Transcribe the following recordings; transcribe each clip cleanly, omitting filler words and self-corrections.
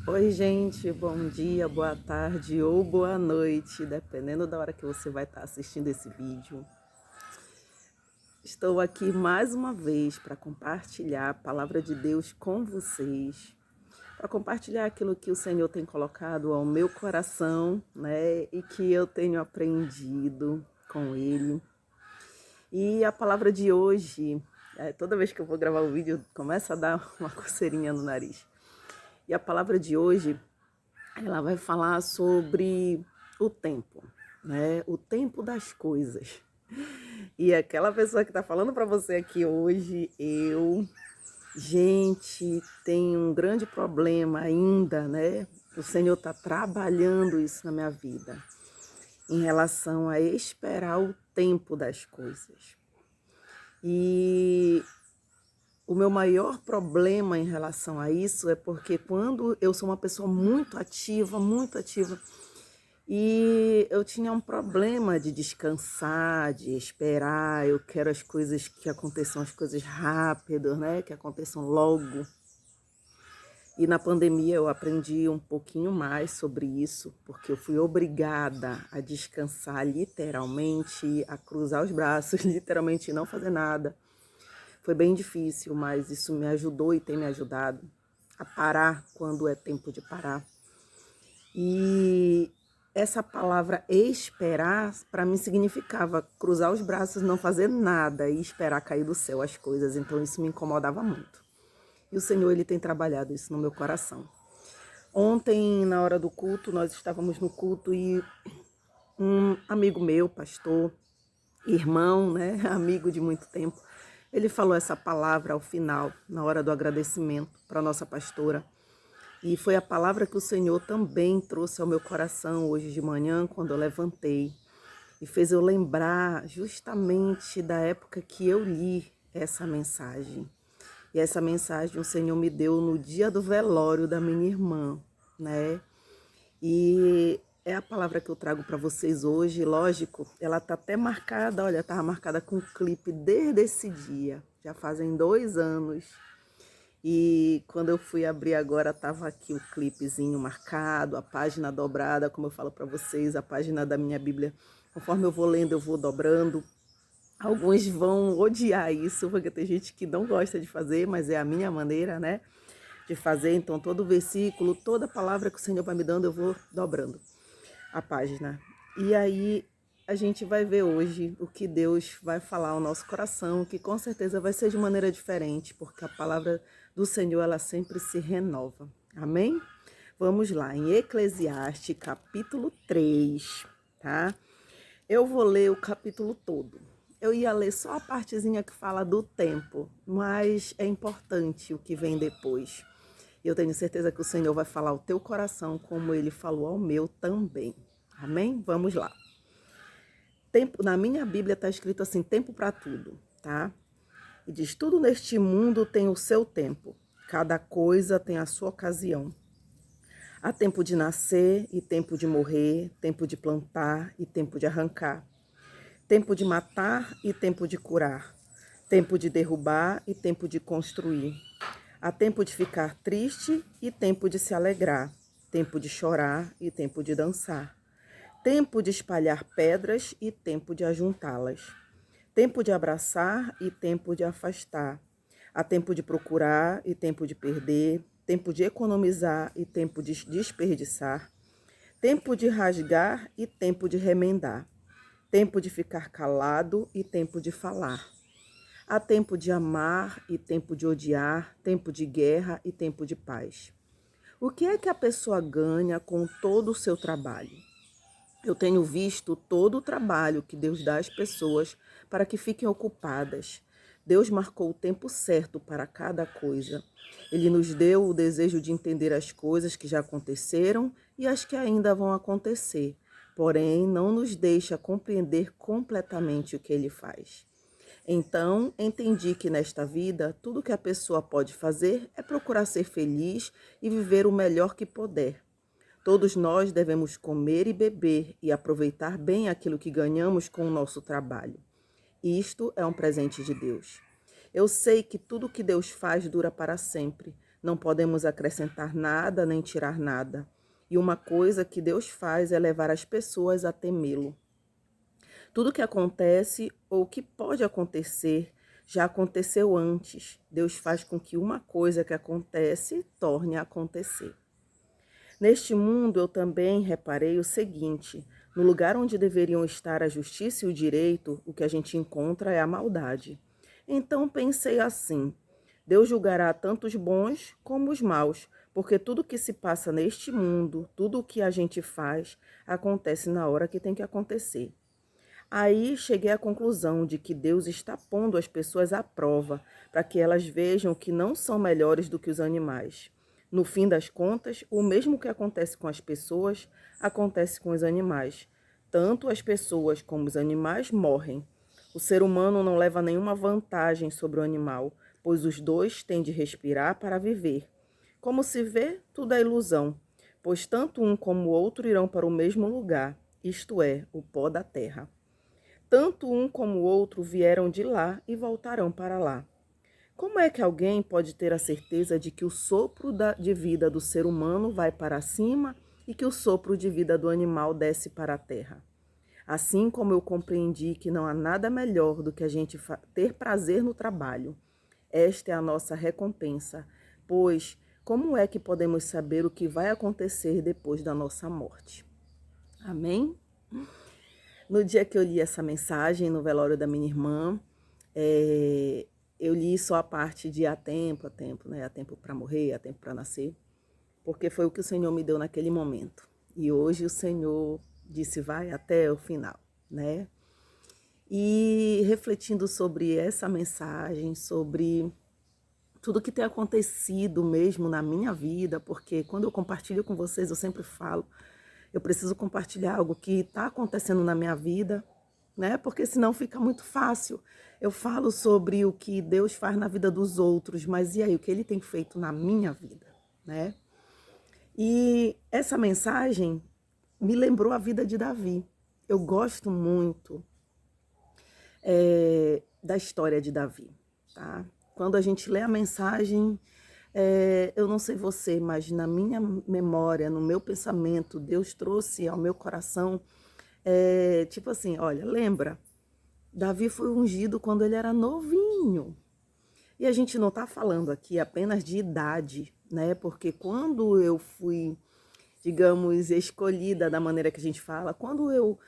Oi, gente, bom dia, boa tarde ou boa noite, dependendo da hora que você vai estar assistindo esse vídeo. Estou aqui mais uma vez para compartilhar a palavra de Deus com vocês, para compartilhar aquilo que o Senhor tem colocado ao meu coração, né, e que eu tenho aprendido com Ele. E a palavra de hoje, toda vez que eu vou gravar o vídeo, começa a dar uma coceirinha no nariz. E a palavra de hoje ela vai falar sobre o tempo, né? O tempo das coisas. E aquela pessoa que está falando para você aqui hoje, gente, tem um grande problema ainda, né? O Senhor está trabalhando isso na minha vida, em relação a esperar o tempo das coisas. E o meu maior problema em relação a isso é porque quando eu sou uma pessoa muito ativa, e eu tinha um problema de descansar, de esperar, eu quero as coisas que aconteçam, as coisas rápido, né? Que aconteçam logo. E na pandemia eu aprendi um pouquinho mais sobre isso, porque eu fui obrigada a descansar literalmente, a cruzar os braços, literalmente não fazer nada. Foi bem difícil, mas isso me ajudou e tem me ajudado a parar quando é tempo de parar. E essa palavra esperar, para mim, significava cruzar os braços, não fazer nada e esperar cair do céu as coisas. Então isso me incomodava muito. E o Senhor, Ele tem trabalhado isso no meu coração. Ontem, na hora do culto, nós estávamos no culto e um amigo meu, pastor, irmão, né, amigo de muito tempo, ele falou essa palavra ao final, na hora do agradecimento para a nossa pastora. E foi a palavra que o Senhor também trouxe ao meu coração hoje de manhã, quando eu levantei. E fez eu lembrar justamente da época que eu li essa mensagem. E essa mensagem o Senhor me deu no dia do velório da minha irmã, né? E é a palavra que eu trago para vocês hoje, lógico, ela tá até marcada, olha, estava marcada com clipe desde esse dia. Já fazem 2 anos. E quando eu fui abrir agora, tava aqui o clipezinho marcado, a página dobrada, como eu falo para vocês, a página da minha Bíblia. Conforme eu vou lendo, eu vou dobrando. Alguns vão odiar isso, porque tem gente que não gosta de fazer, mas é a minha maneira, né, de fazer. Então, todo versículo, toda palavra que o Senhor vai me dando, eu vou dobrando a página. E aí a gente vai ver hoje o que Deus vai falar ao nosso coração, que com certeza vai ser de maneira diferente, porque a palavra do Senhor, ela sempre se renova. Amém? Vamos lá, em Eclesiastes, capítulo 3, tá? Eu vou ler o capítulo todo. Eu ia ler só a partezinha que fala do tempo, mas é importante o que vem depois. Eu tenho certeza que o Senhor vai falar ao teu coração como ele falou ao meu também. Amém? Vamos lá. Tempo, na minha Bíblia está escrito assim, tempo para tudo, tá? E diz, tudo neste mundo tem o seu tempo. Cada coisa tem a sua ocasião. Há tempo de nascer e tempo de morrer, tempo de plantar e tempo de arrancar. Tempo de matar e tempo de curar. Tempo de derrubar e tempo de construir. Há tempo de ficar triste e tempo de se alegrar. Tempo de chorar e tempo de dançar. Tempo de espalhar pedras e tempo de ajuntá-las. Tempo de abraçar e tempo de afastar. Há tempo de procurar e tempo de perder. Tempo de economizar e tempo de desperdiçar. Tempo de rasgar e tempo de remendar. Tempo de ficar calado e tempo de falar. Há tempo de amar e tempo de odiar, tempo de guerra e tempo de paz. O que é que a pessoa ganha com todo o seu trabalho? Eu tenho visto todo o trabalho que Deus dá às pessoas para que fiquem ocupadas. Deus marcou o tempo certo para cada coisa. Ele nos deu o desejo de entender as coisas que já aconteceram e as que ainda vão acontecer, porém não nos deixa compreender completamente o que ele faz. Então, entendi que nesta vida, tudo que a pessoa pode fazer é procurar ser feliz e viver o melhor que puder. Todos nós devemos comer e beber e aproveitar bem aquilo que ganhamos com o nosso trabalho. Isto é um presente de Deus. Eu sei que tudo que Deus faz dura para sempre. Não podemos acrescentar nada nem tirar nada. E uma coisa que Deus faz é levar as pessoas a temê-lo. Tudo que acontece ou que pode acontecer já aconteceu antes. Deus faz com que uma coisa que acontece torne a acontecer. Neste mundo eu também reparei o seguinte: no lugar onde deveriam estar a justiça e o direito, o que a gente encontra é a maldade. Então pensei assim: Deus julgará tanto os bons como os maus, porque tudo que se passa neste mundo, tudo o que a gente faz, acontece na hora que tem que acontecer. Aí cheguei à conclusão de que Deus está pondo as pessoas à prova, para que elas vejam que não são melhores do que os animais. No fim das contas, o mesmo que acontece com as pessoas, acontece com os animais. Tanto as pessoas como os animais morrem. O ser humano não leva nenhuma vantagem sobre o animal, pois os dois têm de respirar para viver. Como se vê, tudo é ilusão, pois tanto um como o outro irão para o mesmo lugar, isto é, o pó da terra. Tanto um como o outro vieram de lá e voltarão para lá. Como é que alguém pode ter a certeza de que o sopro de vida do ser humano vai para cima e que o sopro de vida do animal desce para a terra? Assim como eu compreendi que não há nada melhor do que a gente ter prazer no trabalho, esta é a nossa recompensa, pois como é que podemos saber o que vai acontecer depois da nossa morte? Amém? No dia que eu li essa mensagem no velório da minha irmã, eu li só a parte de há tempo, né? Há tempo para morrer, há tempo para nascer, porque foi o que o Senhor me deu naquele momento. E hoje o Senhor disse, vai até o final, né? E refletindo sobre essa mensagem, sobre tudo que tem acontecido mesmo na minha vida, porque quando eu compartilho com vocês, eu sempre falo, eu preciso compartilhar algo que está acontecendo na minha vida, né? Porque senão fica muito fácil. Eu falo sobre o que Deus faz na vida dos outros, mas e aí, o que Ele tem feito na minha vida, né? E essa mensagem me lembrou a vida de Davi. Eu gosto muito da história de Davi, tá? Quando a gente lê a mensagem, eu não sei você, mas na minha memória, no meu pensamento, Deus trouxe ao meu coração, tipo assim, olha, lembra, Davi foi ungido quando ele era novinho. E a gente não está falando aqui apenas de idade, né? Porque quando eu fui, digamos, escolhida da maneira que a gente fala, quando eu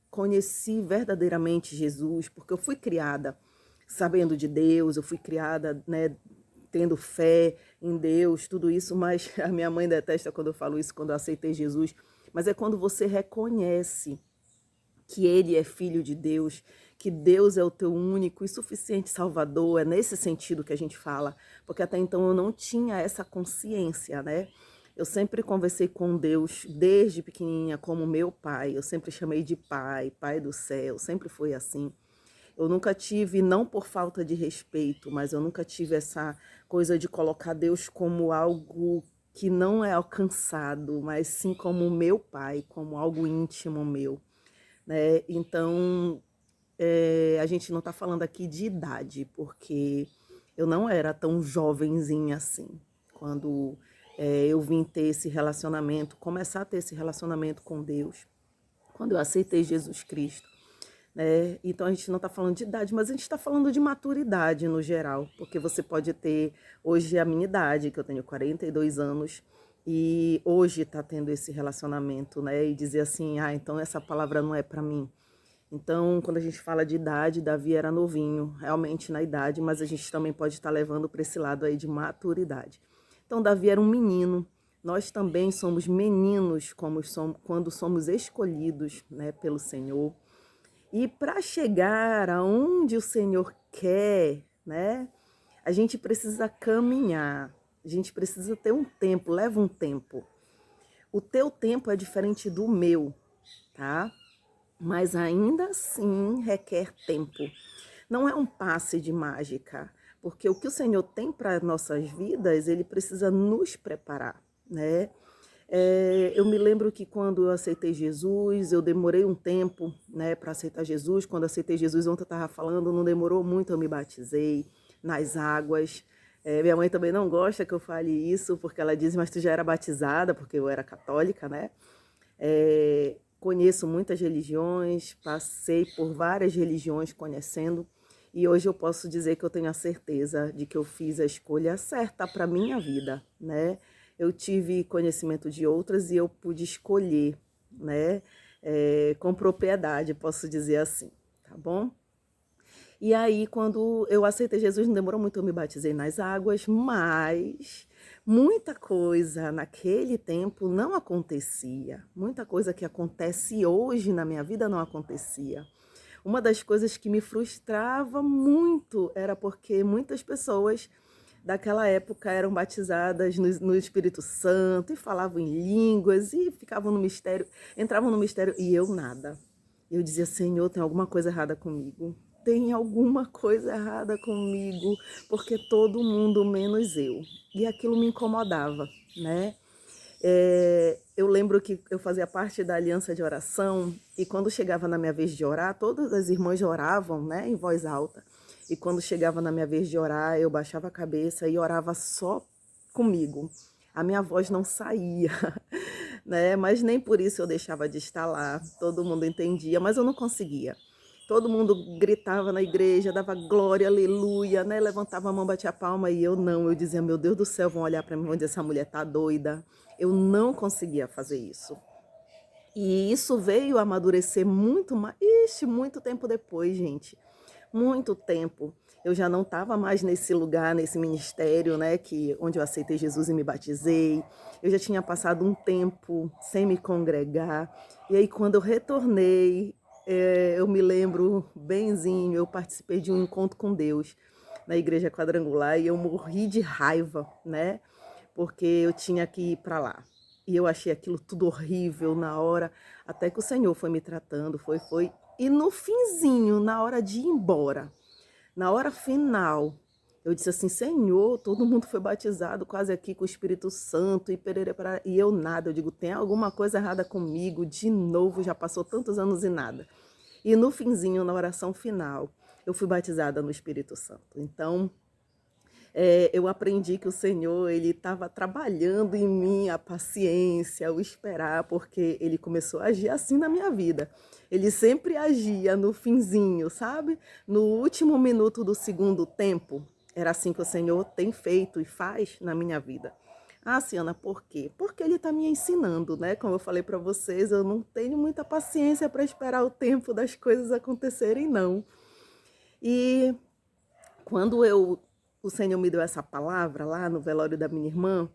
conheci verdadeiramente Jesus, porque eu fui criada sabendo de Deus, eu fui criada, né, tendo fé em Deus, tudo isso, mas a minha mãe detesta quando eu falo isso, quando eu aceitei Jesus, mas é quando você reconhece que Ele é Filho de Deus, que Deus é o teu único e suficiente Salvador, é nesse sentido que a gente fala, porque até então eu não tinha essa consciência, né? Eu sempre conversei com Deus desde pequenininha como meu pai, eu sempre chamei de pai, pai do céu, sempre foi assim. Eu nunca tive, não por falta de respeito, mas eu nunca tive essa coisa de colocar Deus como algo que não é alcançado, mas sim como meu pai, como algo íntimo meu, né? Então, a gente não está falando aqui de idade, porque eu não era tão jovenzinha assim, quando eu vim ter esse relacionamento, começar a ter esse relacionamento com Deus, quando eu aceitei Jesus Cristo. Então a gente não está falando de idade, mas a gente está falando de maturidade no geral, porque você pode ter hoje a minha idade, que eu tenho 42 anos, e hoje está tendo esse relacionamento, né? E dizer assim, então essa palavra não é para mim. Então, quando a gente fala de idade, Davi era novinho, realmente na idade, mas a gente também pode estar levando para esse lado aí de maturidade. Então, Davi era um menino. Nós também somos meninos quando somos escolhidos, né, pelo Senhor. E para chegar aonde o Senhor quer, né, a gente precisa caminhar, a gente precisa ter um tempo, leva um tempo. O teu tempo é diferente do meu, tá? Mas ainda assim requer tempo. Não é um passe de mágica, porque o que o Senhor tem para nossas vidas, Ele precisa nos preparar, né? Eu me lembro que quando eu aceitei Jesus, eu demorei um tempo, né, para aceitar Jesus. Quando eu aceitei Jesus, ontem eu estava falando, não demorou muito, eu me batizei nas águas. Minha mãe também não gosta que eu fale isso, porque ela diz, mas tu já era batizada, porque eu era católica, né? Conheço muitas religiões, passei por várias religiões conhecendo, e hoje eu posso dizer que eu tenho a certeza de que eu fiz a escolha certa para minha vida, né? Eu tive conhecimento de outras e eu pude escolher, né? Com propriedade, posso dizer assim, tá bom? E aí, quando eu aceitei Jesus, não demorou muito, eu me batizei nas águas, mas muita coisa naquele tempo não acontecia. Muita coisa que acontece hoje na minha vida não acontecia. Uma das coisas que me frustrava muito era porque muitas pessoas daquela época eram batizadas no Espírito Santo e falavam em línguas e ficavam no mistério, entravam no mistério e eu nada. Eu dizia, Senhor, tem alguma coisa errada comigo. Tem alguma coisa errada comigo, porque todo mundo menos eu. E aquilo me incomodava, né? Eu lembro que eu fazia parte da aliança de oração e quando chegava na minha vez de orar, todas as irmãs oravam, né, em voz alta. E quando chegava na minha vez de orar, eu baixava a cabeça e orava só comigo. A minha voz não saía, né? Mas nem por isso eu deixava de estar lá. Todo mundo entendia, mas eu não conseguia. Todo mundo gritava na igreja, dava glória, aleluia, né? Levantava a mão, batia a palma e eu não. Eu dizia, meu Deus do céu, vão olhar para mim e vão dizer, essa mulher tá doida. Eu não conseguia fazer isso. E isso veio a amadurecer muito mais, muito tempo depois, gente. Muito tempo. Eu já não estava mais nesse lugar, nesse ministério, né, onde eu aceitei Jesus e me batizei. Eu já tinha passado um tempo sem me congregar. E aí, quando eu retornei, eu me lembro benzinho, eu participei de um encontro com Deus na Igreja Quadrangular e eu morri de raiva, né? Porque eu tinha que ir para lá. E eu achei aquilo tudo horrível na hora, até que o Senhor foi me tratando, foi. E no finzinho, na hora de ir embora, na hora final, eu disse assim, Senhor, todo mundo foi batizado quase aqui com o Espírito Santo e perere, e eu nada. Eu digo, tem alguma coisa errada comigo? De novo, já passou tantos anos e nada. E no finzinho, na oração final, eu fui batizada no Espírito Santo. Então, eu aprendi que o Senhor, ele estava trabalhando em mim a paciência, o esperar, porque ele começou a agir assim na minha vida. Ele sempre agia no finzinho, sabe? No último minuto do segundo tempo. Era assim que o Senhor tem feito e faz na minha vida. Ah, Ciana, por quê? Porque ele está me ensinando, né? Como eu falei para vocês, eu não tenho muita paciência para esperar o tempo das coisas acontecerem, não. E quando o Senhor me deu essa palavra lá no velório da minha irmã,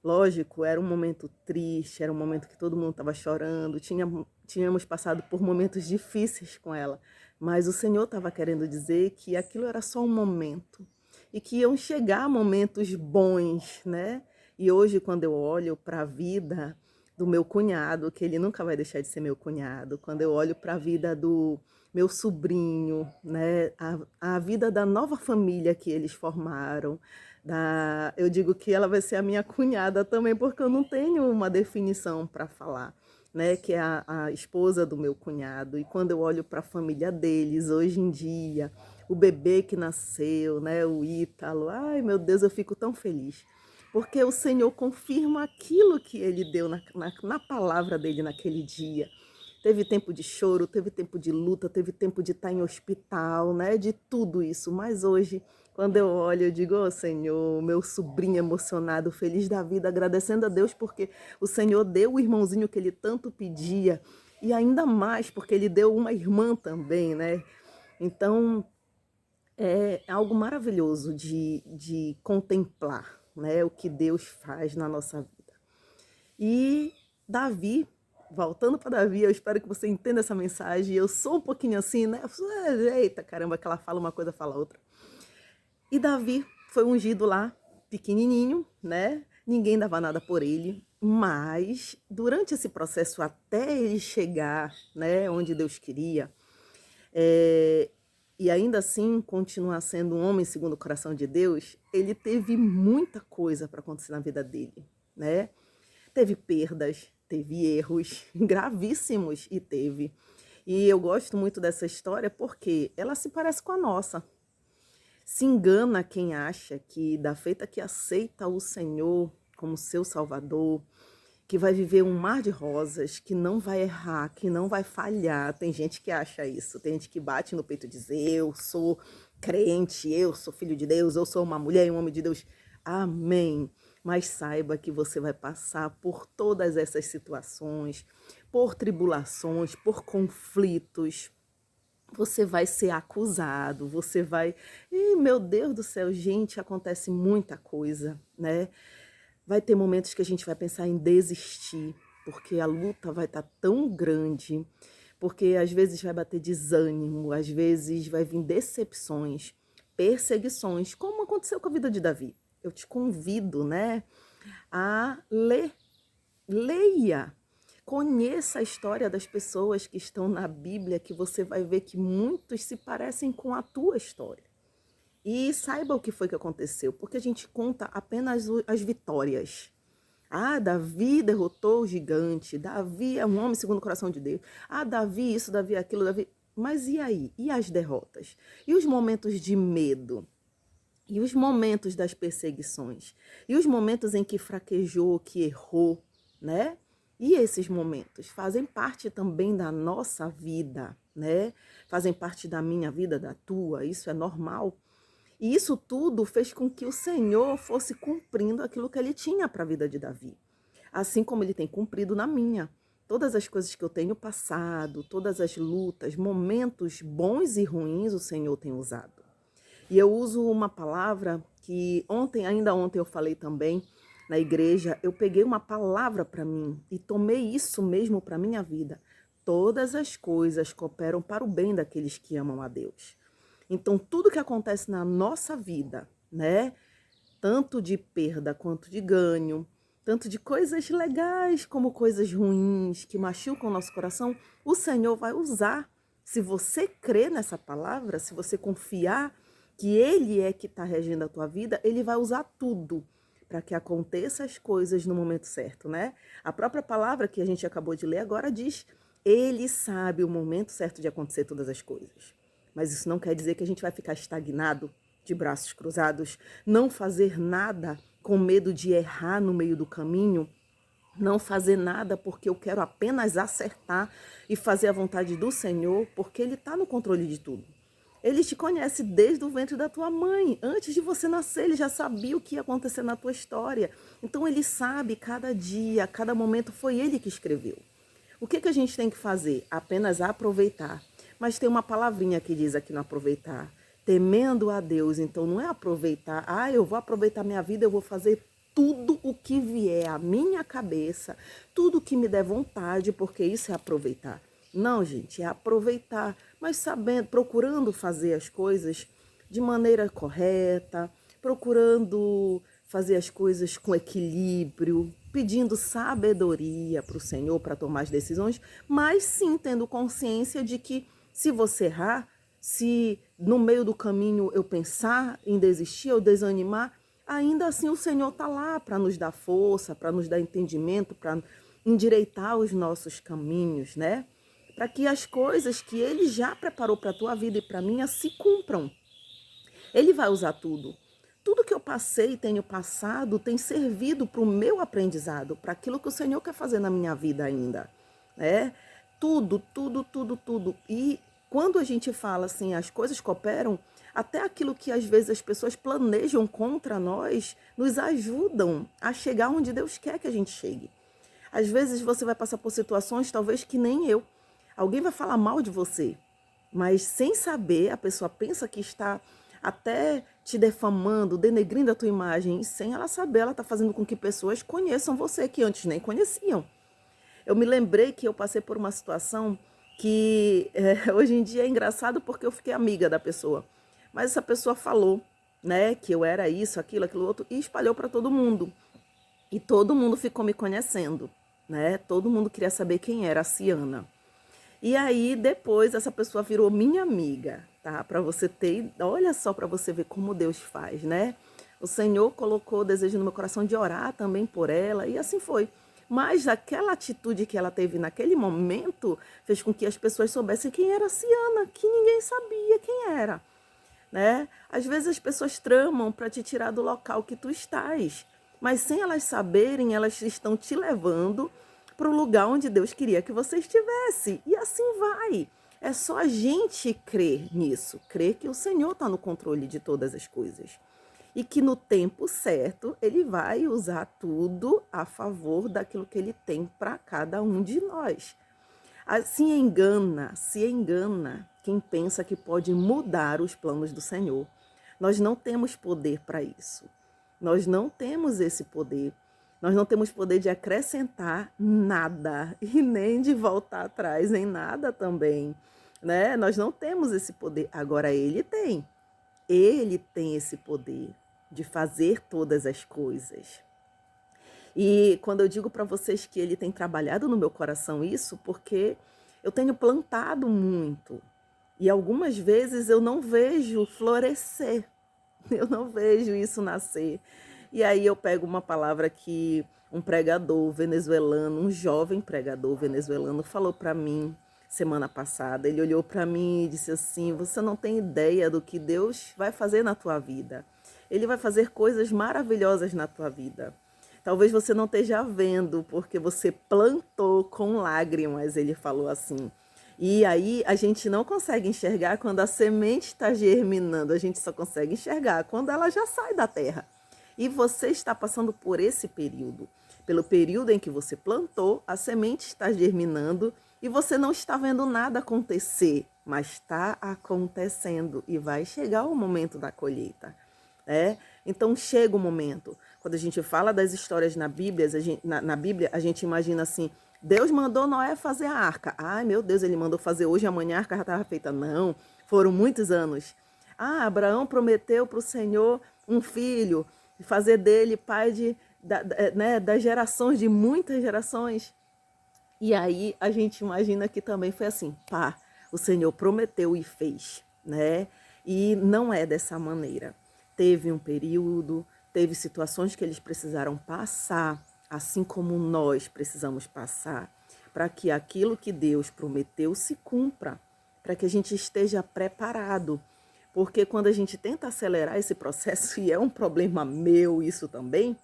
lógico, era um momento triste, era um momento que todo mundo estava chorando, tínhamos passado por momentos difíceis com ela, mas o Senhor estava querendo dizer que aquilo era só um momento e que iam chegar momentos bons, né? E hoje, quando eu olho para a vida do meu cunhado, que ele nunca vai deixar de ser meu cunhado, quando eu olho para a vida do meu sobrinho, né? A vida da nova família que eles formaram, eu digo que ela vai ser a minha cunhada também, porque eu não tenho uma definição para falar, né? Que é a esposa do meu cunhado. E quando eu olho para a família deles hoje em dia, o bebê que nasceu, né? O Ítalo, ai meu Deus, eu fico tão feliz. Porque o Senhor confirma aquilo que ele deu na palavra dele naquele dia. Teve tempo de choro, teve tempo de luta, teve tempo de estar em hospital, né? De tudo isso. Mas hoje, quando eu olho, eu digo, oh, Senhor, meu sobrinho emocionado, feliz da vida, agradecendo a Deus porque o Senhor deu o irmãozinho que ele tanto pedia. E ainda mais porque ele deu uma irmã também, né? Então, é algo maravilhoso de contemplar, né? O que Deus faz na nossa vida. E Davi, voltando para Davi, eu espero que você entenda essa mensagem. Eu sou um pouquinho assim, né? Eita, caramba, que ela fala uma coisa, fala outra. E Davi foi ungido lá, pequenininho, né? Ninguém dava nada por ele. Mas, durante esse processo, até ele chegar, né, onde Deus queria, e ainda assim continuar sendo um homem segundo o coração de Deus, ele teve muita coisa para acontecer na vida dele, né? Teve perdas, teve erros gravíssimos e teve. E eu gosto muito dessa história porque ela se parece com a nossa. Se engana quem acha que da feita que aceita o Senhor como seu Salvador, que vai viver um mar de rosas, que não vai errar, que não vai falhar. Tem gente que acha isso, tem gente que bate no peito e diz: eu sou crente, eu sou filho de Deus, eu sou uma mulher e um homem de Deus. Amém. Mas saiba que você vai passar por todas essas situações, por tribulações, por conflitos. Você vai ser acusado, você vai... Ih, meu Deus do céu, gente, acontece muita coisa, né? Vai ter momentos que a gente vai pensar em desistir, porque a luta vai estar tão grande, porque às vezes vai bater desânimo, às vezes vai vir decepções, perseguições, como aconteceu com a vida de Davi. Eu te convido, né, a ler, leia, conheça a história das pessoas que estão na Bíblia, que você vai ver que muitos se parecem com a tua história. E saiba o que foi que aconteceu, porque a gente conta apenas as vitórias. Ah, Davi derrotou o gigante, Davi é um homem segundo o coração de Deus. Ah, Davi isso, Davi aquilo, Davi... Mas e aí? E as derrotas? E os momentos de medo? E os momentos das perseguições? E os momentos em que fraquejou, que errou, né? E esses momentos fazem parte também da nossa vida, né? Fazem parte da minha vida, da tua, isso é normal. E isso tudo fez com que o Senhor fosse cumprindo aquilo que ele tinha para a vida de Davi. Assim como ele tem cumprido na minha. Todas as coisas que eu tenho passado, todas as lutas, momentos bons e ruins, o Senhor tem usado. E eu uso uma palavra que ainda ontem eu falei também na igreja, eu peguei uma palavra para mim e tomei isso mesmo para minha vida. Todas as coisas cooperam para o bem daqueles que amam a Deus. Então, tudo que acontece na nossa vida, né? Tanto de perda quanto de ganho, tanto de coisas legais como coisas ruins que machucam o nosso coração, o Senhor vai usar. Se você crer nessa palavra, se você confiar que Ele é que está regendo a tua vida, Ele vai usar tudo para que aconteça as coisas no momento certo, né? A própria palavra que a gente acabou de ler agora diz: Ele sabe o momento certo de acontecer todas as coisas. Mas isso não quer dizer que a gente vai ficar estagnado, de braços cruzados, não fazer nada com medo de errar no meio do caminho, não fazer nada porque eu quero apenas acertar e fazer a vontade do Senhor, porque Ele está no controle de tudo. Ele te conhece desde o ventre da tua mãe. Antes de você nascer, Ele já sabia o que ia acontecer na tua história. Então Ele sabe cada dia, cada momento, foi Ele que escreveu. O que a gente tem que fazer? Apenas aproveitar. Mas tem uma palavrinha que diz aqui no aproveitar. Temendo a Deus. Então não é aproveitar. Ah, eu vou aproveitar minha vida, eu vou fazer tudo o que vier à minha cabeça, tudo que me der vontade, porque isso é aproveitar. Não, gente, é aproveitar, mas sabendo, procurando fazer as coisas de maneira correta, procurando fazer as coisas com equilíbrio, pedindo sabedoria para o Senhor para tomar as decisões, mas sim tendo consciência de que se você errar, se no meio do caminho eu pensar em desistir ou desanimar, ainda assim o Senhor está lá para nos dar força, para nos dar entendimento, para endireitar os nossos caminhos, né? Para que as coisas que Ele já preparou para a tua vida e para a minha se cumpram. Ele vai usar tudo. Tudo que eu passei e tenho passado tem servido para o meu aprendizado, para aquilo que o Senhor quer fazer na minha vida ainda, né? Tudo, tudo, tudo, tudo. E quando a gente fala assim, as coisas cooperam, até aquilo que às vezes as pessoas planejam contra nós, nos ajudam a chegar onde Deus quer que a gente chegue. Às vezes você vai passar por situações talvez que nem eu. Alguém vai falar mal de você, mas sem saber, a pessoa pensa que está até te defamando, denegrindo a tua imagem, e sem ela saber, ela está fazendo com que pessoas conheçam você, que antes nem conheciam. Eu me lembrei que eu passei por uma situação que hoje em dia é engraçado porque eu fiquei amiga da pessoa. Mas essa pessoa falou, né, que eu era isso, aquilo outro, e espalhou para todo mundo. E todo mundo ficou me conhecendo, né? Todo mundo queria saber quem era a Ciana. E aí, depois, essa pessoa virou minha amiga, tá? Para você ter, olha só, para você ver como Deus faz, né? O Senhor colocou o desejo no meu coração de orar também por ela, e assim foi. Mas aquela atitude que ela teve naquele momento fez com que as pessoas soubessem quem era a Ciana, que ninguém sabia quem era. né? Às vezes as pessoas tramam para te tirar do local que tu estás, mas sem elas saberem, elas estão te levando para o lugar onde Deus queria que você estivesse. E assim vai. É só a gente crer nisso, crer que o Senhor está no controle de todas as coisas. E que no tempo certo Ele vai usar tudo a favor daquilo que Ele tem para cada um de nós. Se engana quem pensa que pode mudar os planos do Senhor. Nós não temos poder para isso. Nós não temos esse poder. Nós não temos poder de acrescentar nada e nem de voltar atrás em nada também, né? Nós não temos esse poder. Agora Ele tem. Ele tem esse poder de fazer todas as coisas. E quando eu digo para vocês que Ele tem trabalhado no meu coração isso, porque eu tenho plantado muito. E algumas vezes eu não vejo florescer. Eu não vejo isso nascer. E aí eu pego uma palavra que um pregador venezuelano, um jovem pregador venezuelano, falou para mim semana passada. Ele olhou para mim e disse assim: você não tem ideia do que Deus vai fazer na tua vida. Ele vai fazer coisas maravilhosas na tua vida. Talvez você não esteja vendo, porque você plantou com lágrimas, ele falou assim. E aí a gente não consegue enxergar quando a semente está germinando, a gente só consegue enxergar quando ela já sai da terra. E você está passando por esse período. Pelo período em que você plantou, a semente está germinando e você não está vendo nada acontecer, mas está acontecendo e vai chegar o momento da colheita. Então chega o momento. Quando a gente fala das histórias na Bíblia, na Bíblia, a gente imagina assim: Deus mandou Noé fazer a arca. Ai, meu Deus, ele mandou fazer hoje, amanhã a arca já estava feita. Não, foram muitos anos. Abraão prometeu para o Senhor um filho, fazer dele pai das gerações, de muitas gerações. E aí a gente imagina que também foi assim: pá, o Senhor prometeu e fez, né? E não é dessa maneira. Teve um período, teve situações que eles precisaram passar, assim como nós precisamos passar, para que aquilo que Deus prometeu se cumpra, para que a gente esteja preparado. Porque quando a gente tenta acelerar esse processo, e é um problema meu isso também,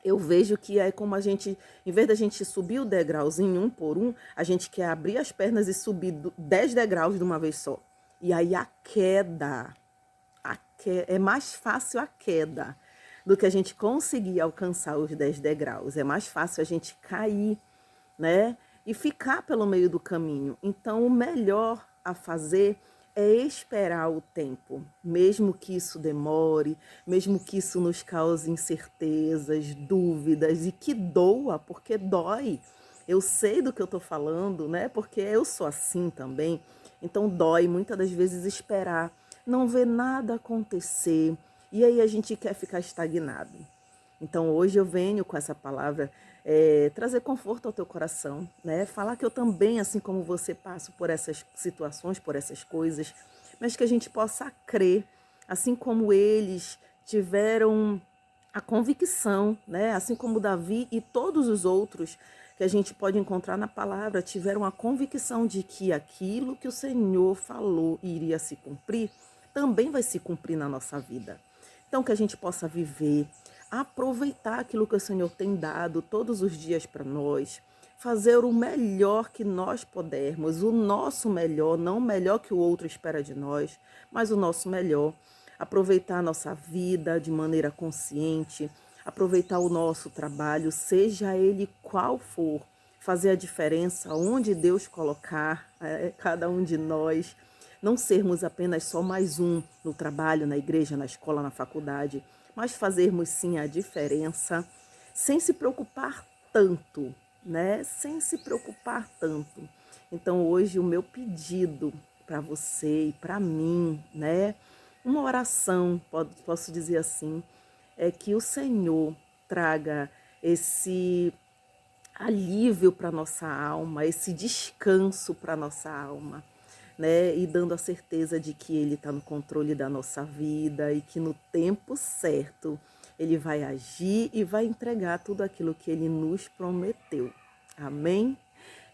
eu vejo que é como a gente, em vez da gente subir o degrauzinho um por um, a gente quer abrir as pernas e subir 10 degraus de uma vez só. E aí a queda é mais fácil a queda do que a gente conseguir alcançar os 10 degraus. É mais fácil a gente cair, né? E ficar pelo meio do caminho. Então, o melhor a fazer é esperar o tempo, mesmo que isso demore, mesmo que isso nos cause incertezas, dúvidas e que doa, porque dói. Eu sei do que eu estou falando, né? Porque eu sou assim também. Então dói muitas das vezes esperar, não ver nada acontecer e aí a gente quer ficar estagnado. Então hoje eu venho com essa palavra trazer conforto ao teu coração, né? Falar que eu também, assim como você, passo por essas situações, por essas coisas, mas que a gente possa crer, assim como eles tiveram a convicção, né? Assim como Davi e todos os outros que a gente pode encontrar na palavra, tiveram a convicção de que aquilo que o Senhor falou iria se cumprir, também vai se cumprir na nossa vida. Então que a gente possa viver, aproveitar aquilo que o Senhor tem dado todos os dias para nós, fazer o melhor que nós pudermos, o nosso melhor, não o melhor que o outro espera de nós, mas o nosso melhor. Aproveitar a nossa vida de maneira consciente, aproveitar o nosso trabalho, seja ele qual for, fazer a diferença onde Deus colocar cada um de nós, não sermos apenas só mais um no trabalho, na igreja, na escola, na faculdade, mas fazermos sim a diferença sem se preocupar tanto, né? Sem se preocupar tanto. Então hoje o meu pedido para você e para mim, né? Uma oração, posso dizer assim, é que o Senhor traga esse alívio para nossa alma, esse descanso para nossa alma, né? E dando a certeza de que Ele está no controle da nossa vida e que no tempo certo Ele vai agir e vai entregar tudo aquilo que Ele nos prometeu. Amém?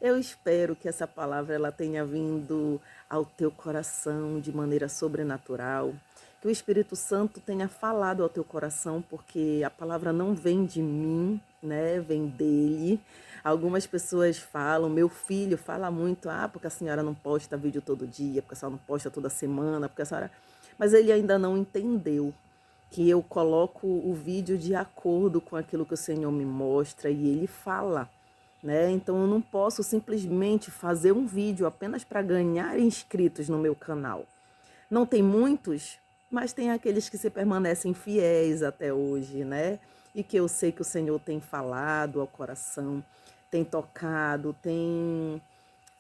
Eu espero que essa palavra ela tenha vindo ao teu coração de maneira sobrenatural, que o Espírito Santo tenha falado ao teu coração, porque a palavra não vem de mim, né? Vem dele. Algumas pessoas falam, meu filho fala muito, porque a senhora não posta vídeo todo dia, porque a senhora não posta toda semana, porque a senhora... Mas ele ainda não entendeu que eu coloco o vídeo de acordo com aquilo que o Senhor me mostra e ele fala, né? Então eu não posso simplesmente fazer um vídeo apenas para ganhar inscritos no meu canal. Não tem muitos, mas tem aqueles que se permanecem fiéis até hoje, né? E que eu sei que o Senhor tem falado ao coração, tem tocado, tem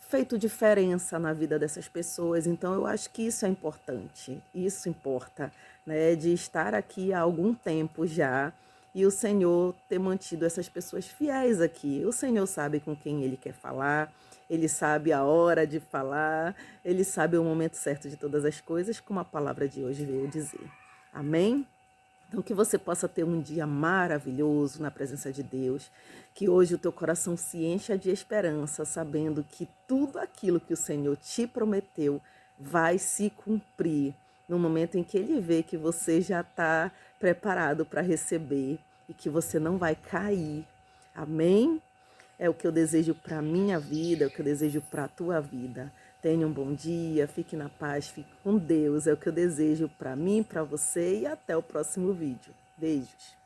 feito diferença na vida dessas pessoas. Então eu acho que isso é importante, isso importa, né? De estar aqui há algum tempo já e o Senhor ter mantido essas pessoas fiéis aqui. O Senhor sabe com quem Ele quer falar, Ele sabe a hora de falar, Ele sabe o momento certo de todas as coisas, como a palavra de hoje veio dizer. Amém? Então, que você possa ter um dia maravilhoso na presença de Deus, que hoje o teu coração se encha de esperança, sabendo que tudo aquilo que o Senhor te prometeu vai se cumprir no momento em que Ele vê que você já está preparado para receber e que você não vai cair. Amém? É o que eu desejo para a minha vida, é o que eu desejo para a tua vida. Tenha um bom dia, fique na paz, fique com Deus. É o que eu desejo para mim, para você e até o próximo vídeo. Beijos.